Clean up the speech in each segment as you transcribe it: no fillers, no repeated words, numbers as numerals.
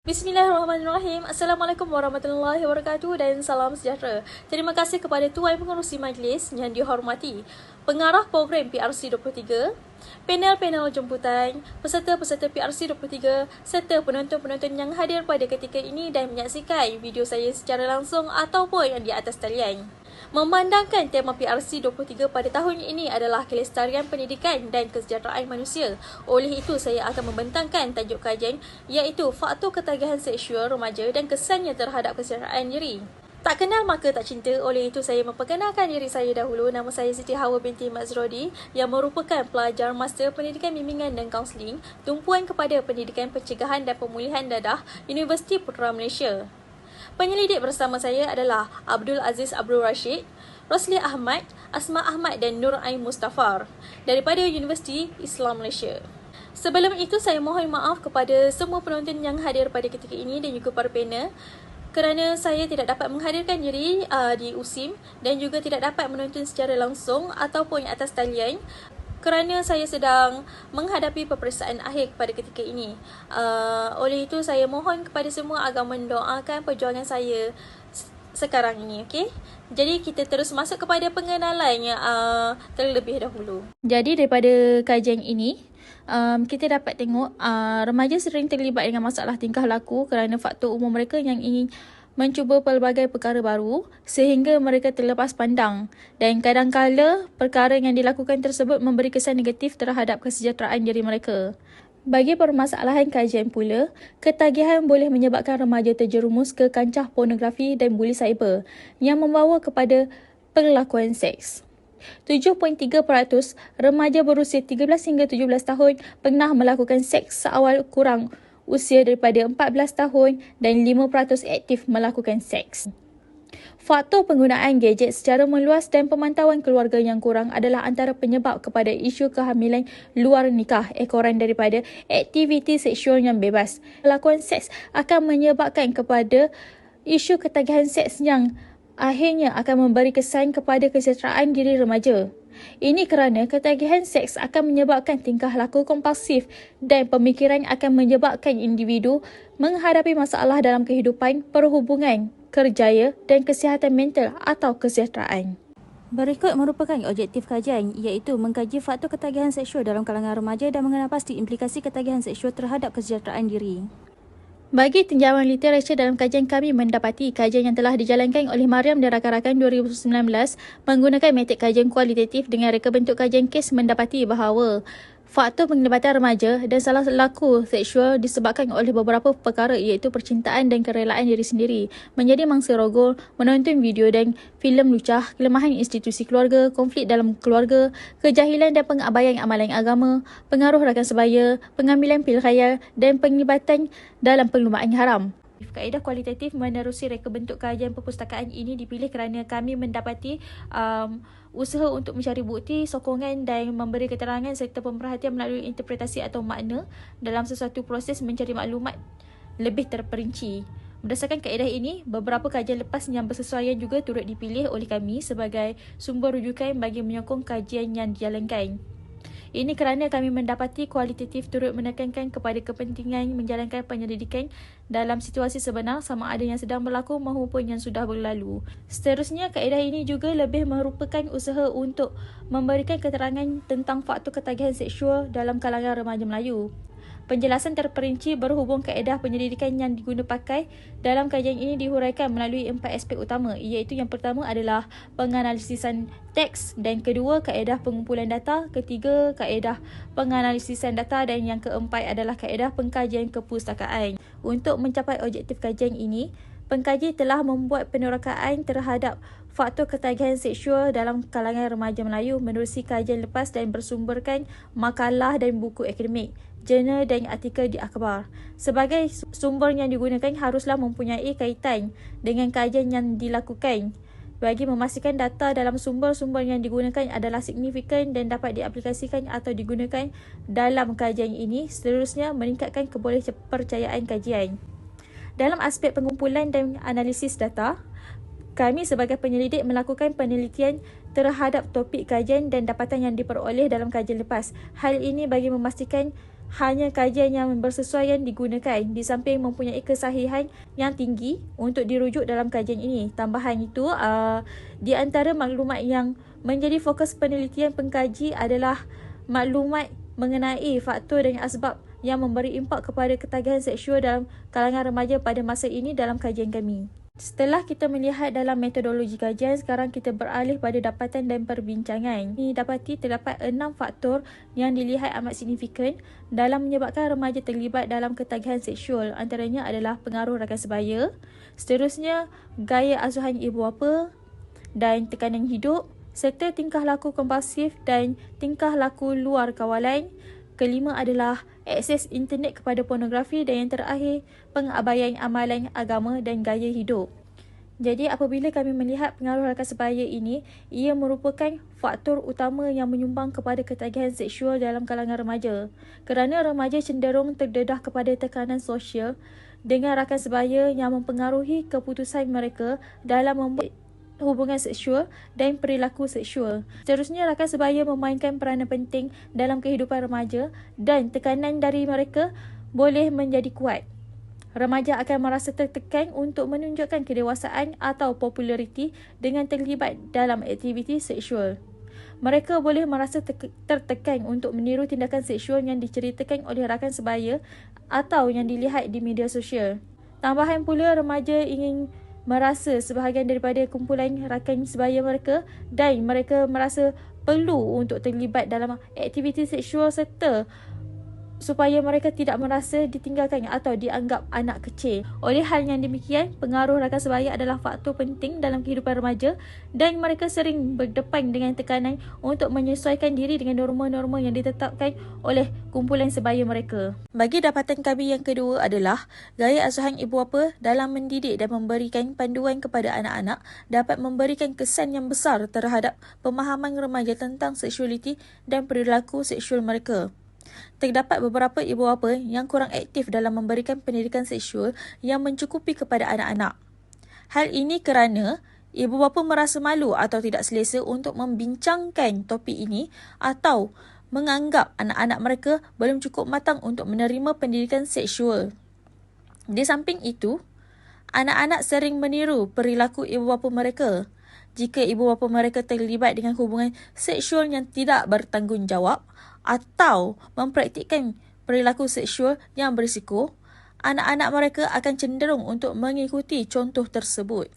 Bismillahirrahmanirrahim. Assalamualaikum warahmatullahi wabarakatuh dan salam sejahtera. Terima kasih kepada Tuan Pengerusi Majlis yang dihormati, pengarah program PRC 23, panel-panel jemputan, peserta-peserta PRC 23 serta penonton-penonton yang hadir pada ketika ini dan menyaksikan video saya secara langsung ataupun yang di atas talian. Memandangkan tema PRC 23 pada tahun ini adalah kelestarian pendidikan dan kesejahteraan manusia. Oleh itu, saya akan membentangkan tajuk kajian iaitu faktor ketagihan seksual remaja dan kesannya terhadap kesejahteraan diri. Tak kenal maka tak cinta, oleh itu saya memperkenalkan diri saya dahulu. Nama saya Siti Hawa binti Mazrodi yang merupakan pelajar Master Pendidikan Bimbingan dan Kaunseling Tumpuan kepada Pendidikan Pencegahan dan Pemulihan Dadah Universiti Putra Malaysia. Penyelidik bersama saya adalah Abdul Aziz Abdul Rashid, Rosli Ahmad, Asma Ahmad dan Nur Ain Mustafar daripada Universiti Islam Malaysia. Sebelum itu, saya mohon maaf kepada semua penonton yang hadir pada ketika ini dan juga para panel kerana saya tidak dapat menghadirkan diri di USIM dan juga tidak dapat menonton secara langsung ataupun atas talian kerana saya sedang menghadapi peperiksaan akhir pada ketika ini. Oleh itu, saya mohon kepada semua agar mendoakan perjuangan saya sekarang ini, okey? Jadi, kita terus masuk kepada pengenalannya terlebih dahulu. Jadi, daripada kajian ini, kita dapat tengok remaja sering terlibat dengan masalah tingkah laku kerana faktor umur mereka yang ingin mencuba pelbagai perkara baru sehingga mereka terlepas pandang dan kadang-kala perkara yang dilakukan tersebut memberi kesan negatif terhadap kesejahteraan diri mereka. Bagi permasalahan kajian pula, ketagihan boleh menyebabkan remaja terjerumus ke kancah pornografi dan buli cyber yang membawa kepada perlakuan seks. 7.3% remaja berusia 13 hingga 17 tahun pernah melakukan seks seawal kurang usia daripada 14 tahun dan 5% aktif melakukan seks. Faktor penggunaan gadget secara meluas dan pemantauan keluarga yang kurang adalah antara penyebab kepada isu kehamilan luar nikah ekoran daripada aktiviti seksual yang bebas. Pelakuan seks akan menyebabkan kepada isu ketagihan seks yang akhirnya akan memberi kesan kepada kesejahteraan diri remaja. Ini kerana ketagihan seks akan menyebabkan tingkah laku kompulsif dan pemikiran akan menyebabkan individu menghadapi masalah dalam kehidupan, perhubungan, kerjaya dan kesihatan mental atau kesejahteraan. Berikut merupakan objektif kajian iaitu mengkaji faktor ketagihan seksual dalam kalangan remaja dan mengenal pasti implikasi ketagihan seksual terhadap kesejahteraan diri. Bagi tinjauan literatur dalam kajian kami mendapati kajian yang telah dijalankan oleh Mariam dan rakan-rakan 2019 menggunakan metod kajian kualitatif dengan reka bentuk kajian kes mendapati bahawa faktor penglibatan remaja dan salah laku seksual disebabkan oleh beberapa perkara iaitu percintaan dan kerelaan diri sendiri, menjadi mangsa rogol, menonton video dan filem lucah, kelemahan institusi keluarga, konflik dalam keluarga, kejahilan dan pengabaian amalan agama, pengaruh rakan sebaya, pengambilan pil khayal dan penglibatan dalam perlumbaan haram. Kaedah kualitatif menerusi reka bentuk kajian perpustakaan ini dipilih kerana kami mendapati usaha untuk mencari bukti, sokongan dan memberi keterangan serta pemerhatian melalui interpretasi atau makna dalam sesuatu proses mencari maklumat lebih terperinci. Berdasarkan kaedah ini, beberapa kajian lepas yang bersesuaian juga turut dipilih oleh kami sebagai sumber rujukan bagi menyokong kajian yang dijalankan. Ini kerana kami mendapati kualitatif turut menekankan kepada kepentingan menjalankan penyelidikan dalam situasi sebenar sama ada yang sedang berlaku maupun yang sudah berlalu. Seterusnya, kaedah ini juga lebih merupakan usaha untuk memberikan keterangan tentang faktor ketagihan seksual dalam kalangan remaja Melayu. Penjelasan terperinci berhubung kaedah penyelidikan yang diguna pakai dalam kajian ini dihuraikan melalui 4 aspek utama iaitu yang pertama adalah penganalisisan teks dan kedua kaedah pengumpulan data, ketiga kaedah penganalisisan data dan yang keempat adalah kaedah pengkajian kepustakaan. Untuk mencapai objektif kajian ini, pengkaji telah membuat penerokaan terhadap faktor ketagihan seksual dalam kalangan remaja Melayu menerusi kajian lepas dan bersumberkan makalah dan buku akademik, jurnal dan artikel di akhbar. Sebagai sumber yang digunakan haruslah mempunyai kaitan dengan kajian yang dilakukan bagi memastikan data dalam sumber-sumber yang digunakan adalah signifikan dan dapat diaplikasikan atau digunakan dalam kajian ini. Seterusnya, meningkatkan kepercayaan kajian. Dalam aspek pengumpulan dan analisis data, kami sebagai penyelidik melakukan penelitian terhadap topik kajian dan dapatan yang diperoleh dalam kajian lepas. Hal ini bagi memastikan hanya kajian yang bersesuaian digunakan di samping mempunyai kesahihan yang tinggi untuk dirujuk dalam kajian ini. Tambahan itu, di antara maklumat yang menjadi fokus penelitian pengkaji adalah maklumat mengenai faktor dan asbab yang memberi impak kepada ketagihan seksual dalam kalangan remaja pada masa ini dalam kajian kami. Setelah kita melihat dalam metodologi kajian, sekarang kita beralih pada dapatan dan perbincangan. Ini dapati terdapat 6 faktor yang dilihat amat signifikan dalam menyebabkan remaja terlibat dalam ketagihan seksual. Antaranya adalah pengaruh rakan sebaya, seterusnya gaya asuhan ibu bapa dan tekanan hidup, serta tingkah laku kompulsif dan tingkah laku luar kawalan. Kelima adalah akses internet kepada pornografi dan yang terakhir pengabaian amalan agama dan gaya hidup. Jadi apabila kami melihat pengaruh rakan sebaya ini, ia merupakan faktor utama yang menyumbang kepada ketagihan seksual dalam kalangan remaja. Kerana remaja cenderung terdedah kepada tekanan sosial dengan rakan sebaya yang mempengaruhi keputusan mereka dalam membuat hubungan seksual dan perilaku seksual. Seterusnya, rakan sebaya memainkan peranan penting dalam kehidupan remaja dan tekanan dari mereka boleh menjadi kuat. Remaja akan merasa tertekan untuk menunjukkan kedewasaan atau populariti dengan terlibat dalam aktiviti seksual. Mereka boleh merasa tertekan untuk meniru tindakan seksual yang diceritakan oleh rakan sebaya atau yang dilihat di media sosial. Tambahan pula, remaja ingin merasa sebahagian daripada kumpulan rakan sebaya mereka dan mereka merasa perlu untuk terlibat dalam aktiviti seksual serta supaya mereka tidak merasa ditinggalkan atau dianggap anak kecil. Oleh hal yang demikian, pengaruh rakan sebaya adalah faktor penting dalam kehidupan remaja dan mereka sering berdepan dengan tekanan untuk menyesuaikan diri dengan norma-norma yang ditetapkan oleh kumpulan sebaya mereka. Bagi dapatan kami yang kedua adalah gaya asuhan ibu bapa dalam mendidik dan memberikan panduan kepada anak-anak dapat memberikan kesan yang besar terhadap pemahaman remaja tentang seksualiti dan perilaku seksual mereka. Terdapat beberapa ibu bapa yang kurang aktif dalam memberikan pendidikan seksual yang mencukupi kepada anak-anak. Hal ini kerana ibu bapa merasa malu atau tidak selesa untuk membincangkan topik ini atau menganggap anak-anak mereka belum cukup matang untuk menerima pendidikan seksual. Di samping itu, anak-anak sering meniru perilaku ibu bapa mereka. Jika ibu bapa mereka terlibat dengan hubungan seksual yang tidak bertanggungjawab atau mempraktikkan perilaku seksual yang berisiko, anak-anak mereka akan cenderung untuk mengikuti contoh tersebut.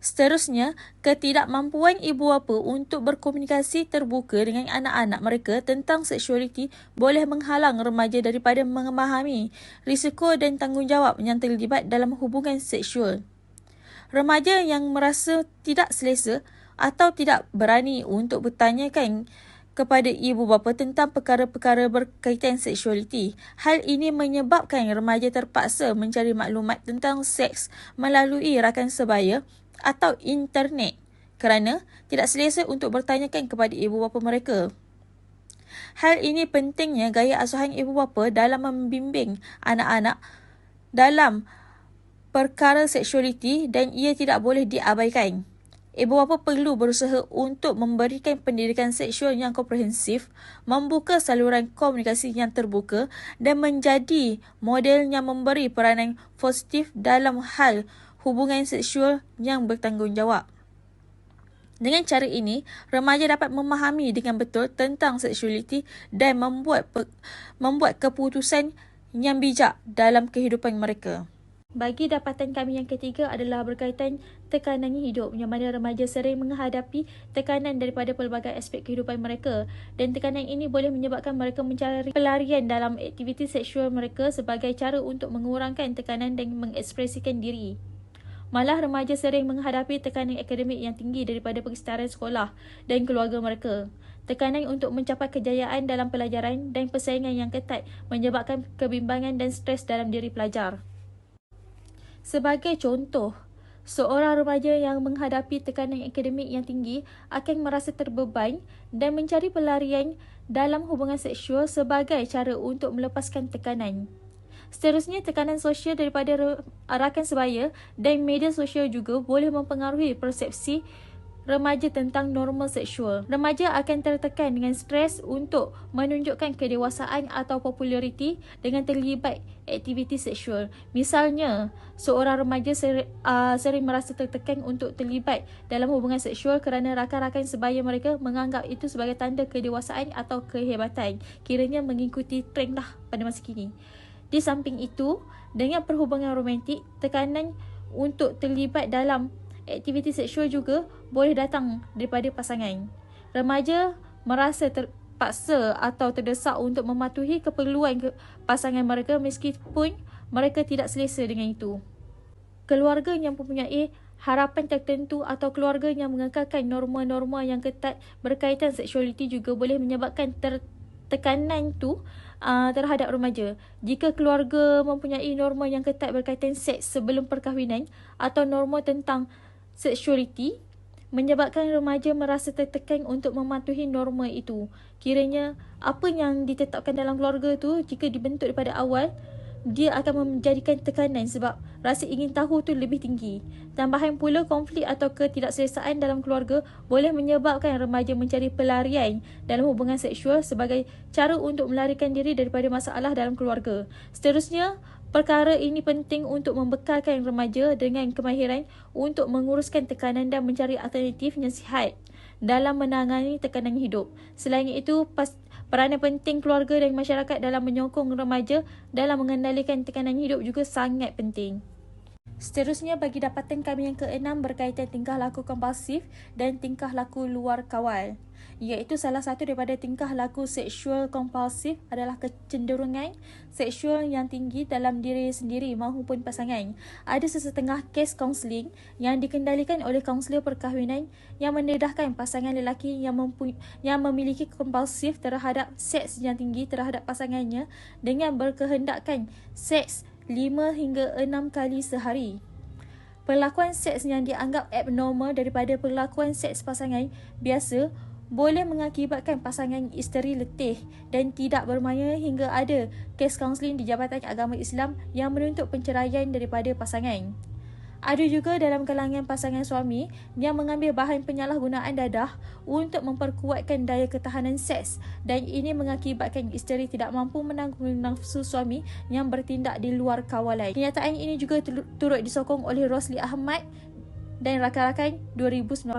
Seterusnya, ketidakmampuan ibu bapa untuk berkomunikasi terbuka dengan anak-anak mereka tentang seksualiti boleh menghalang remaja daripada memahami risiko dan tanggungjawab yang terlibat dalam hubungan seksual. Remaja yang merasa tidak selesa atau tidak berani untuk bertanyakan kepada ibu bapa tentang perkara-perkara berkaitan seksualiti. Hal ini menyebabkan remaja terpaksa mencari maklumat tentang seks melalui rakan sebaya atau internet kerana tidak selesa untuk bertanyakan kepada ibu bapa mereka. Hal ini pentingnya gaya asuhan ibu bapa dalam membimbing anak-anak dalam perkara seksualiti dan ia tidak boleh diabaikan. Ibu bapa perlu berusaha untuk memberikan pendidikan seksual yang komprehensif, membuka saluran komunikasi yang terbuka dan menjadi model yang memberi peranan positif dalam hal hubungan seksual yang bertanggungjawab. Dengan cara ini, remaja dapat memahami dengan betul tentang seksualiti dan membuat keputusan yang bijak dalam kehidupan mereka. Bagi dapatan kami yang ketiga adalah berkaitan tekanan hidup, yang mana remaja sering menghadapi tekanan daripada pelbagai aspek kehidupan mereka dan tekanan ini boleh menyebabkan mereka mencari pelarian dalam aktiviti seksual mereka sebagai cara untuk mengurangkan tekanan dan mengekspresikan diri. Malah remaja sering menghadapi tekanan akademik yang tinggi daripada persekitaran sekolah dan keluarga mereka. Tekanan untuk mencapai kejayaan dalam pelajaran dan persaingan yang ketat menyebabkan kebimbangan dan stres dalam diri pelajar. Sebagai contoh, seorang remaja yang menghadapi tekanan akademik yang tinggi akan merasa terbeban dan mencari pelarian dalam hubungan seksual sebagai cara untuk melepaskan tekanan. Seterusnya, tekanan sosial daripada rakan sebaya dan media sosial juga boleh mempengaruhi persepsi remaja tentang norma seksual. Remaja akan tertekan dengan stres untuk menunjukkan kedewasaan atau populariti dengan terlibat aktiviti seksual. Misalnya, seorang remaja sering merasa tertekan untuk terlibat dalam hubungan seksual kerana rakan-rakan sebaya mereka menganggap itu sebagai tanda kedewasaan atau kehebatan, kiranya mengikuti trend lah pada masa kini. Di samping itu, dengan perhubungan romantik, tekanan untuk terlibat dalam aktiviti seksual juga boleh datang daripada pasangan. Remaja merasa terpaksa atau terdesak untuk mematuhi keperluan pasangan mereka meskipun mereka tidak selesa dengan itu. Keluarga yang mempunyai harapan tertentu atau keluarga yang mengekalkan norma-norma yang ketat berkaitan seksualiti juga boleh menyebabkan tekanan tu terhadap remaja. Jika keluarga mempunyai norma yang ketat berkaitan seks sebelum perkahwinan atau norma tentang seksualiti, menyebabkan remaja merasa tertekan untuk mematuhi norma itu. Kiranya apa yang ditetapkan dalam keluarga tu, jika dibentuk daripada awal, dia akan menjadikan tekanan sebab rasa ingin tahu tu lebih tinggi. Tambahan pula, konflik atau ketidakselesaan dalam keluarga boleh menyebabkan remaja mencari pelarian dalam hubungan seksual sebagai cara untuk melarikan diri daripada masalah dalam keluarga. Seterusnya, perkara ini penting untuk membekalkan remaja dengan kemahiran untuk menguruskan tekanan dan mencari alternatif yang sihat dalam menangani tekanan hidup. Selain itu, peranan penting keluarga dan masyarakat dalam menyokong remaja dalam mengendalikan tekanan hidup juga sangat penting. Seterusnya, bagi dapatan kami yang ke-6 berkaitan tingkah laku kompulsif dan tingkah laku luar kawal, iaitu salah satu daripada tingkah laku seksual kompulsif adalah kecenderungan seksual yang tinggi dalam diri sendiri maupun pasangan. Ada sesetengah kes kaunseling yang dikendalikan oleh kaunselor perkahwinan yang mendedahkan pasangan lelaki yang memiliki kompulsif terhadap seks yang tinggi terhadap pasangannya dengan berkehendakkan seks 5 hingga 6 kali sehari. Perlakuan seks yang dianggap abnormal daripada perlakuan seks pasangan biasa boleh mengakibatkan pasangan isteri letih dan tidak bermaya hingga ada kes kaunseling di Jabatan Agama Islam yang menuntut penceraian daripada pasangan. Ada juga dalam kalangan pasangan suami yang mengambil bahan penyalahgunaan dadah untuk memperkuatkan daya ketahanan seks dan ini mengakibatkan isteri tidak mampu menanggung nafsu suami yang bertindak di luar kawalan. Kenyataan ini juga turut disokong oleh Rosli Ahmad dan rakan-rakan 2019.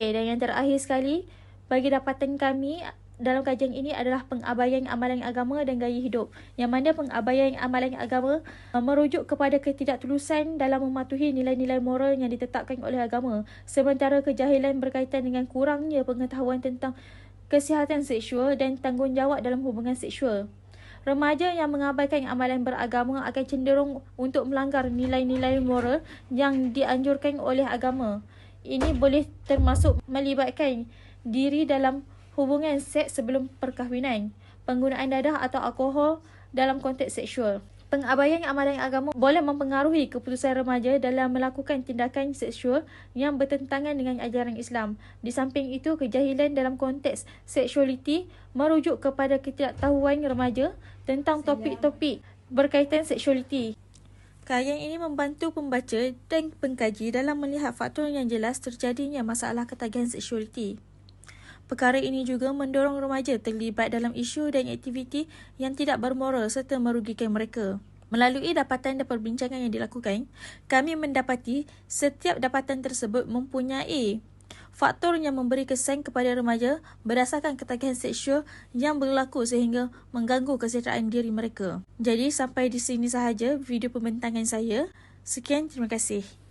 Dan yang terakhir sekali, bagi dapatan kami dalam kajian ini adalah pengabaian amalan agama dan gaya hidup, yang mana pengabaian amalan agama merujuk kepada ketidaktulusan dalam mematuhi nilai-nilai moral yang ditetapkan oleh agama, sementara kejahilan berkaitan dengan kurangnya pengetahuan tentang kesihatan seksual dan tanggungjawab dalam hubungan seksual. Remaja yang mengabaikan amalan beragama akan cenderung untuk melanggar nilai-nilai moral yang dianjurkan oleh agama. Ini boleh termasuk melibatkan diri dalam hubungan seks sebelum perkahwinan, penggunaan dadah atau alkohol dalam konteks seksual. Pengabaian amalan agama boleh mempengaruhi keputusan remaja dalam melakukan tindakan seksual yang bertentangan dengan ajaran Islam. Di samping itu, kejahilan dalam konteks seksualiti merujuk kepada ketidaktahuan remaja tentang topik-topik berkaitan seksualiti. Kajian ini membantu pembaca dan pengkaji dalam melihat faktor yang jelas terjadinya masalah ketagihan seksualiti. Perkara ini juga mendorong remaja terlibat dalam isu dan aktiviti yang tidak bermoral serta merugikan mereka. Melalui dapatan dan perbincangan yang dilakukan, kami mendapati setiap dapatan tersebut mempunyai faktor yang memberi kesan kepada remaja berdasarkan ketagihan seksual yang berlaku sehingga mengganggu kesejahteraan diri mereka. Jadi sampai di sini sahaja video pembentangan saya. Sekian, terima kasih.